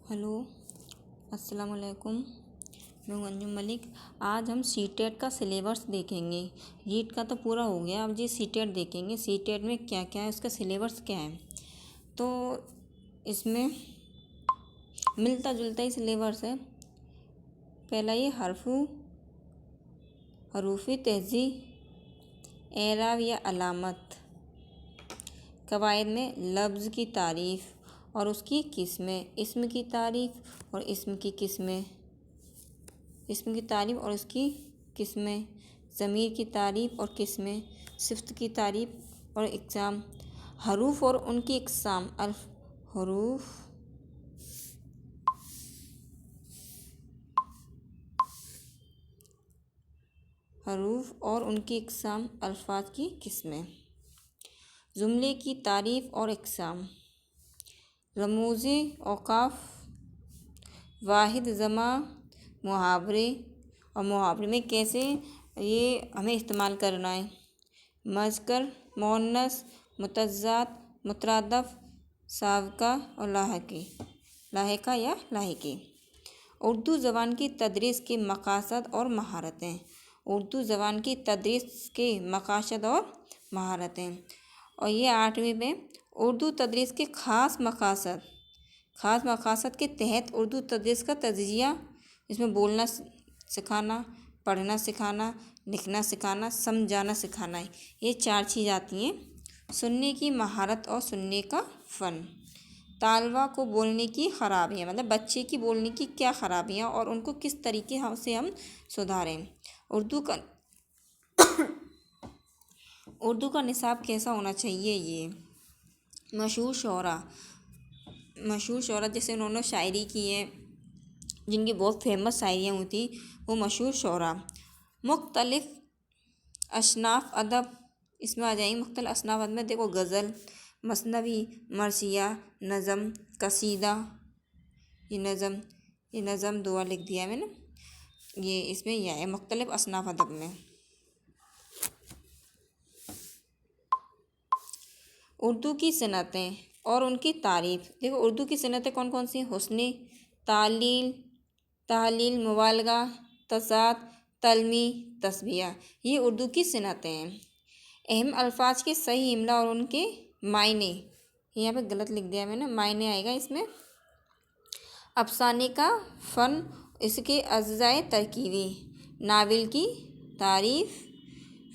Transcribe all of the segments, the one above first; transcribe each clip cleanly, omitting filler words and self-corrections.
Hello, अस्सलाम वालेकुम। मैं हूं अंजुम मलिक। आज हम सीटेट का सिलेबस देखेंगे। रीट का तो पूरा हो गया, अब जी सीटेट देखेंगे। सीटेट में क्या क्या है, उसका सिलेबस क्या है। तो इसमें मिलता जुलता ही सिलेबस है। पहला ये हरूफी तहज़ी, एराब या अलामत, कवायद में लफ्ज़ की तारीफ़ और उसकी किस्में, इस्म की तारीफ़ और इस्म की किस्में, इस्म की तारीफ़ और उसकी किस्में, ज़मीर की तारीफ़ और किस्में, सिफ़त की तारीफ़ और इक़साम, हरूफ और उनकी इक़साम, हरूफ और उनकी इक़साम, अल्फाज की किस्में, जुमले की तारीफ़ और इक़साम, रमूज़े औक़ाफ़, वाहिद जमा, मुहावरे और मुहावरे में कैसे ये हमें इस्तेमाल करना है, मज़कर, मुअन्नस, मुतज़्ज़ात, मुतरादफ़, साबिक़ा और लाहिक़ा या लाहिक़ी। उर्दू ज़बान की तदरीस के मक़ासद और महारतें। उर्दू ज़बान की तदरीस के मक़ासद और महारतें। और ये 8वीं में उर्दू तदरीस के ख़ास मक़ासद के तहत उर्दू तदरीस का तजिया, इसमें बोलना सिखाना, पढ़ना सिखाना, लिखना सिखाना, समझाना सिखाना है। ये 4 चीज़ आती हैं। सुनने की महारत और सुनने का फ़न। तालवा को बोलने की ख़राबियाँ, मतलब बच्चे की बोलने की क्या ख़राबियाँ और उनको किस तरीके से हम सुधारें। उर्दू का निसाब कैसा होना चाहिए। ये मशहूर शोरा जैसे उन्होंने शायरी की है, जिनकी बहुत फेमस शायरियाँ हुई थी, वो मशहूर शोरा। मुख्तलिफ़ असनाफ़ अदब, इसमें आ जाएंगे मुख्तलिफ़ असनाफ़ अदब में देखो गज़ल, मसनवी, मरसिया, नज़म, कसीदा। ये नज़म दुआ लिख दिया है मैंने। ये इसमें यह है मुख्तलिफ़ असनाफ़ अदब में। उर्दू की सनतें और उनकी तारीफ़। देखो उर्दू की सनतें कौन कौन सी हैं। हुस्न तालील, मुबालगा, तज़ाद, तल्मी, तस्बिया, ये उर्दू की सनतें हैं। अहम अल्फाज के सही इमला और उनके मायने, यहाँ पे गलत लिख दिया मैंने, मायने आएगा इसमें। अफसाने का फ़न, इसके अज़्ज़ाए तरकीबी, नावल की तारीफ़।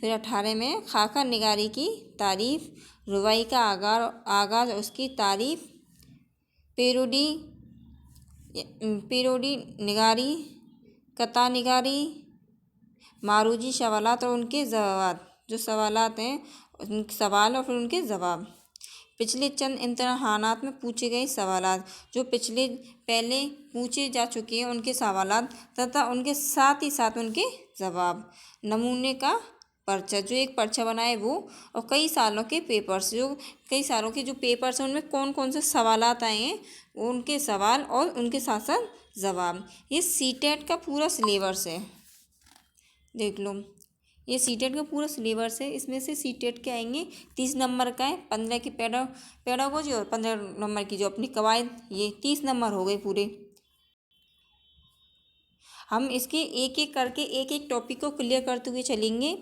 फिर 18 में खाका निगारी की तारीफ़, रुबाई का आगाज़ और उसकी तारीफ़, पेरोडी निगारी, कता निगारी, मारूजी सवालात और उनके जवाब, जो सवालात हैं उनके सवाल और फिर उनके जवाब। पिछले चंद इम्तहानात में पूछे गए सवालात, जो पहले पूछे जा चुके हैं उनके सवालात तथा उनके साथ ही साथ उनके जवाब। नमूने का पर्चा, जो एक पर्चा बनाए वो, और कई सालों के पेपर्स, जो कई सालों के जो पेपर्स हैं उनमें कौन कौन से सवालात आए हैं, उनके सवाल और उनके साथ साथ जवाब। ये सीटेट का पूरा सिलेबस है, देख लो। ये सीटेट का पूरा सिलेबस है। इसमें से सीटेट के आएंगे 30 नंबर का है, 15 की पेडागोजी और 15 नंबर की जो अपनी कवायद, ये 30 नंबर हो गए पूरे। हम इसके एक एक करके एक एक टॉपिक को क्लियर करते हुए चलेंगे।